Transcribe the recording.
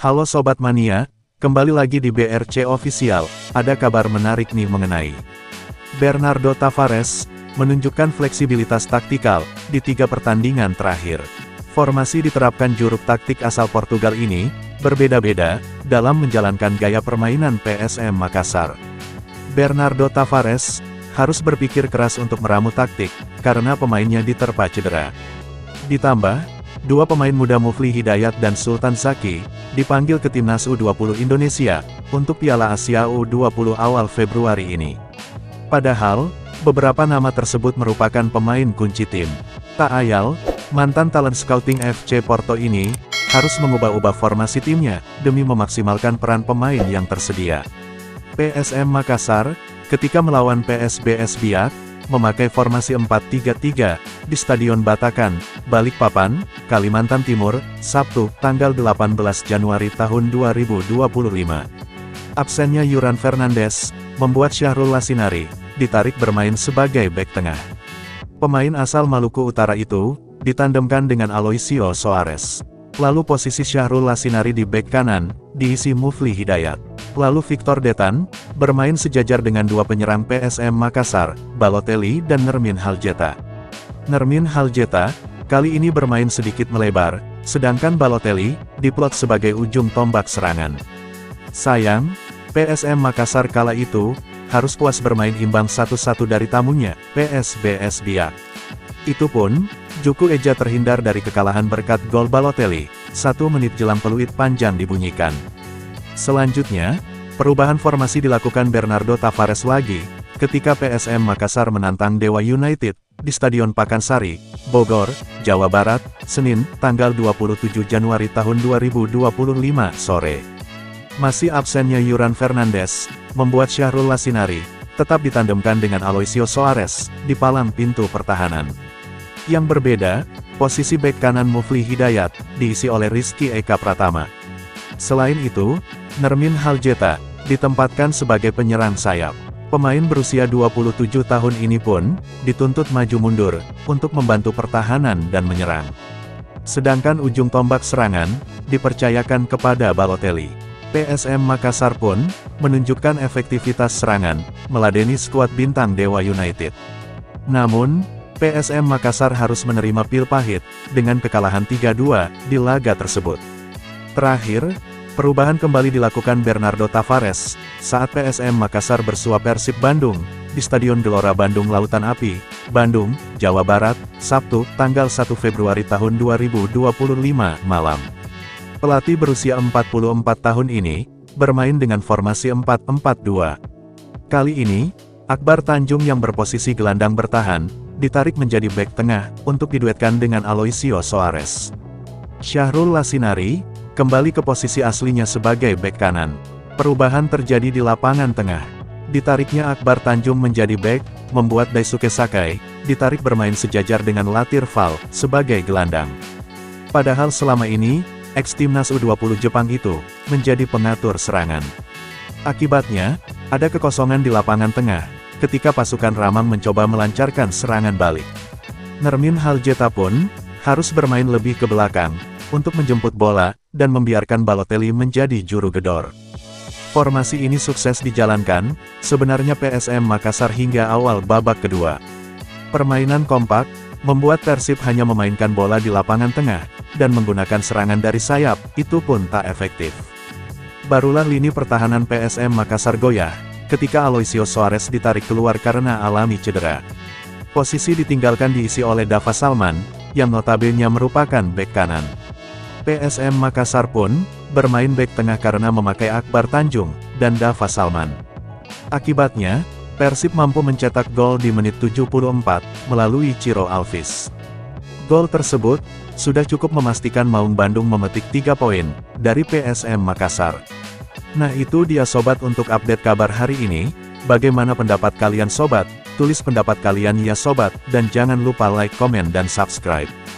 Halo Sobat Mania, kembali lagi di BRC Official. Ada kabar menarik nih mengenai Bernardo Tavares, menunjukkan fleksibilitas taktikal di 3 pertandingan terakhir. Formasi diterapkan juru taktik asal Portugal ini, berbeda-beda, dalam menjalankan gaya permainan PSM Makassar. Bernardo Tavares, harus berpikir keras untuk meramu taktik, karena pemainnya diterpa cedera. Ditambah, 2 pemain muda Mufli Hidayat dan Sultan Zaki, dipanggil ke Timnas U20 Indonesia, untuk Piala Asia U20 awal Februari ini. Padahal, beberapa nama tersebut merupakan pemain kunci tim. Tak ayal, mantan talent scouting FC Porto ini, harus mengubah-ubah formasi timnya, demi memaksimalkan peran pemain yang tersedia. PSM Makassar, ketika melawan PSBS Biak, memakai formasi 4-3-3, di Stadion Batakan, Balikpapan, Kalimantan Timur, Sabtu, tanggal 18 Januari tahun 2025. Absennya Yuran Fernandes, membuat Syahrul Lassinari, ditarik bermain sebagai bek tengah. Pemain asal Maluku Utara itu, ditandemkan dengan Aloisio Soares. Lalu posisi Syahrul Lassinari di bek kanan, diisi Mufli Hidayat. Lalu Victor Detan, bermain sejajar dengan 2 penyerang PSM Makassar, Balotelli dan Nermin Haljeta. Nermin Haljeta, kali ini bermain sedikit melebar, sedangkan Balotelli, diplot sebagai ujung tombak serangan. Sayang, PSM Makassar kala itu, harus puas bermain imbang 1-1 dari tamunya, PSBS Biak. Itu pun, Juku Eja terhindar dari kekalahan berkat gol Balotelli, 1 menit jelang peluit panjang dibunyikan. Selanjutnya, perubahan formasi dilakukan Bernardo Tavares lagi, ketika PSM Makassar menantang Dewa United, di Stadion Pakansari, Bogor, Jawa Barat, Senin, tanggal 27 Januari tahun 2025 sore. Masih absennya Yuran Fernandes, membuat Syahrul Lassinari, tetap ditandemkan dengan Aloisio Soares, di palang pintu pertahanan. Yang berbeda, posisi bek kanan Mufli Hidayat, diisi oleh Rizky Eka Pratama. Selain itu, Nermin Haljeta, ditempatkan sebagai penyerang sayap. Pemain berusia 27 tahun ini pun, dituntut maju mundur, untuk membantu pertahanan dan menyerang. Sedangkan ujung tombak serangan, dipercayakan kepada Balotelli. PSM Makassar pun, menunjukkan efektivitas serangan, meladeni skuad bintang Dewa United. Namun, PSM Makassar harus menerima pil pahit, dengan kekalahan 3-2, di laga tersebut. Terakhir, perubahan kembali dilakukan Bernardo Tavares, saat PSM Makassar bersua Persib Bandung, di Stadion Gelora Bandung Lautan Api, Bandung, Jawa Barat, Sabtu, tanggal 1 Februari tahun 2025 malam. Pelatih berusia 44 tahun ini, bermain dengan formasi 4-4-2. Kali ini, Akbar Tanjung yang berposisi gelandang bertahan, ditarik menjadi bek tengah, untuk diduetkan dengan Aloisio Soares. Syahrul Lassinari, kembali ke posisi aslinya sebagai bek kanan. Perubahan terjadi di lapangan tengah. Ditariknya Akbar Tanjung menjadi bek, membuat Daisuke Sakai, ditarik bermain sejajar dengan Latir Fall, sebagai gelandang. Padahal selama ini, ex-timnas U20 Jepang itu, menjadi pengatur serangan. Akibatnya, ada kekosongan di lapangan tengah, ketika pasukan Ramang mencoba melancarkan serangan balik. Nermin Haljeta pun, harus bermain lebih ke belakang, untuk menjemput bola, dan membiarkan Balotelli menjadi juru gedor. Formasi ini sukses dijalankan, sebenarnya PSM Makassar hingga awal babak kedua. Permainan kompak, membuat Persib hanya memainkan bola di lapangan tengah, dan menggunakan serangan dari sayap, itu pun tak efektif. Barulah lini pertahanan PSM Makassar goyah, ketika Aloisio Soares ditarik keluar karena alami cedera. Posisi ditinggalkan diisi oleh Dava Salman, yang notabene merupakan bek kanan. PSM Makassar pun, bermain bek tengah karena memakai Akbar Tanjung, dan Dava Salman. Akibatnya, Persib mampu mencetak gol di menit 74, melalui Ciro Alvis. Gol tersebut, sudah cukup memastikan Maung Bandung memetik 3 poin, dari PSM Makassar. Nah itu dia sobat untuk update kabar hari ini, bagaimana pendapat kalian sobat? Tulis pendapat kalian ya sobat, dan jangan lupa like, komen dan subscribe.